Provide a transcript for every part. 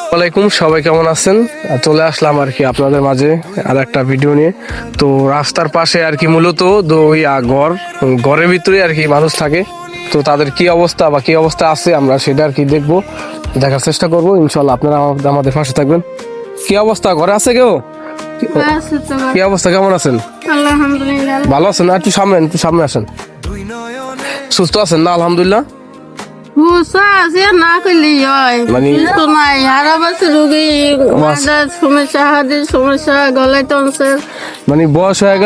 ওয়ালাইকুম, সবাই কেমন আছেন? চলে আসলাম আর কি আপনাদের মাঝে আর একটা ভিডিও নিয়ে। তো রাস্তার পাশে আর কি মূলত ঘরের ভিতরে আর কি মানুষ থাকে। তো তাদের কি অবস্থা বা কি অবস্থা আছে আমরা সেটা আর কি দেখবো, দেখার চেষ্টা করবো। ইনশাল্লাহ আপনারা আমাদের পাশে থাকবেন। কি অবস্থা, ঘরে আছে কেউ? কি অবস্থা, কেমন আছেন? আলহামদুলিল্লাহ ভালো আছেন? একটু সামনে আসেন। সুস্থ আছেন না? আলহামদুলিল্লাহ। হুসা আছে না কইলি হয় মানে- সুস্থ নাই হারা বছর রোগী মাথার সমস্যা হাতের সমস্যা গলায় টনসিল মানে বয়স হয়ে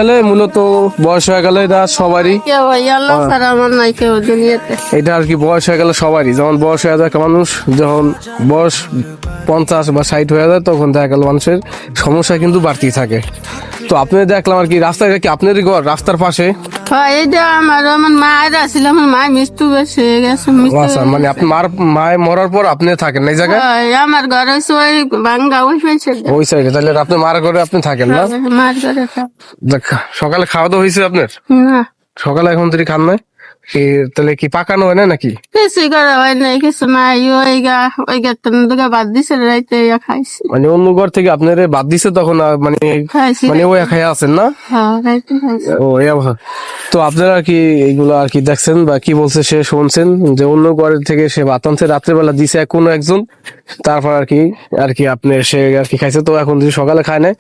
গেলে এটা সবারই কেউ আল্লাহ ছাড়া আমার নাই কেউ দুনিয়াতে। এটা আর কি বয়স হয়ে গেলে সবারই, যেমন বয়স হয়ে যায় একটা মানুষ, যখন বয়স 50 বা 60 হয়ে যায় তখন দেখা গেল মানুষের সমস্যা কিন্তু বাড়তেই থাকে। তো আপনি দেখলাম আর কি রাস্তায় কি আপনারই ঘর রাস্তার পাশে? হয় এইটা আমার মায়ের আসছিল, আমার মা মৃত্যু বেশ হয়ে গেছে আচ্ছা, মানে আপনি মায়ের মরার পর আপনি থাকেন এই জায়গায়? আমার ঘর হচ্ছে ওই বাঙ্গা ওই পাশে ওই সাইডে, তাহলে আপনি মার ঘরে আপনি থাকেন না? মার ঘরে থাক। দেখ, সকালে খাওয়া দাওয়া হয়েছে আপনার? না সকালে এখন তুই খান নাই? তাহলে কি পাকানো হয় না নাকি? কিছু করা হয় নাই, কিছু নাই, ওই গা দুগা বাদ দিছে রাইতে খাইছি। মানে অন্য ঘর থেকে আপনার বাদ দিছে তখন মানে খাইছি মানে ওই খাই আছেন না? হ্যাঁ রাইতে খাইছি। ও এই অবস্থা। তো আপনারা কি এইগুলো আর কি দেখছেন বা কি বলছে সে শুনছেন যে অন্য ঘরের থেকে সে ভাত আনছে রাত্রেবেলা দিছে কোনো একজন, তারপর আর কি আপনি সে আর কি খাইছে। তো এখন যদি সকালে খায় না,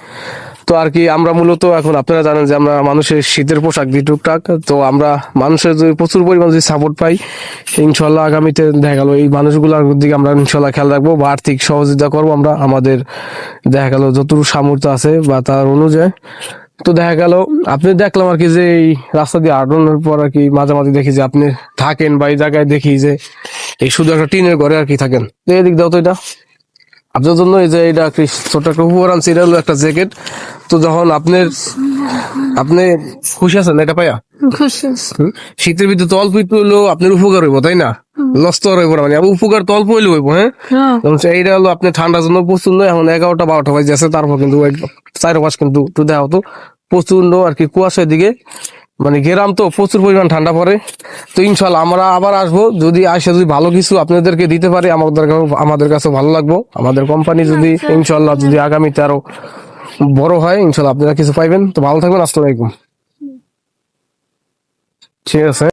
তো আর কি আমরা মূলত এখন আপনারা জানেন যে আমরা মানুষের শীতের পোশাক দিই টুকটাক। তো আমরা মানুষের যদি প্রচুর পরিমাণ যদি সাপোর্ট পাই, ইনশাল্লাহ আগামীতে দেখা গেল এই মানুষগুলোর দিকে আমরা ইনশাল্লাহ খেয়াল রাখবো বা আর্থিক সহযোগিতা করবো আমরা আমাদের দেখা গেল যতটুকু সামর্থ্য আছে বা তার অনুযায়ী। তো দেখা গেল আপনি দেখলাম আর কি যে এই রাস্তা দিয়ে হাঁটানোর পর আর কি মাঝামাঝি দেখি যে আপনি থাকেন বা এই জায়গায় দেখি যে এই শুধু একটা টিনের ঘরে আর কি থাকেন। তো এদিক দাও তো, এটা আপনার জন্য এই যে এটা ছোট একটা উপহার আনছি, এটা হলো একটা জ্যাকেট। তো যখন আপনি খুশি আছেন এটা পাইয়া? খুশি আছি। শীতের ভিতরে তো অল্প একটু হলেও আপনার উপকার হইব, তাই না? লস্ত হইব না, মানে উপকার তো অল্প হইলে হইব। হ্যাঁ, যেমন এইটা হলো আপনি ঠান্ডার জন্য প্রচন্ড, এখন 11টা 12টা বাজে আছে, তারপর কিন্তু চারপাশ কিন্তু একটু দেখা হতো প্রচন্ড আর কি কুয়াশার দিকে, মানে গেরাম তো প্রচুর পরিমাণ ঠান্ডা পড়ে। তো ইনশাল্লাহ আমরা আবার আসবো, যদি যদি ভালো কিছু আপনাদেরকে দিতে পারি আমাদের কাছে ভালো লাগবো। আমাদের কোম্পানি যদি ইনশাল্লাহ যদি আগামীতে আরো বড় হয়, ইনশাল্লাহ আপনারা কিছু পাইবেন। তো ভালো থাকবেন, আসসালামু আলাইকুম। ঠিক আছে।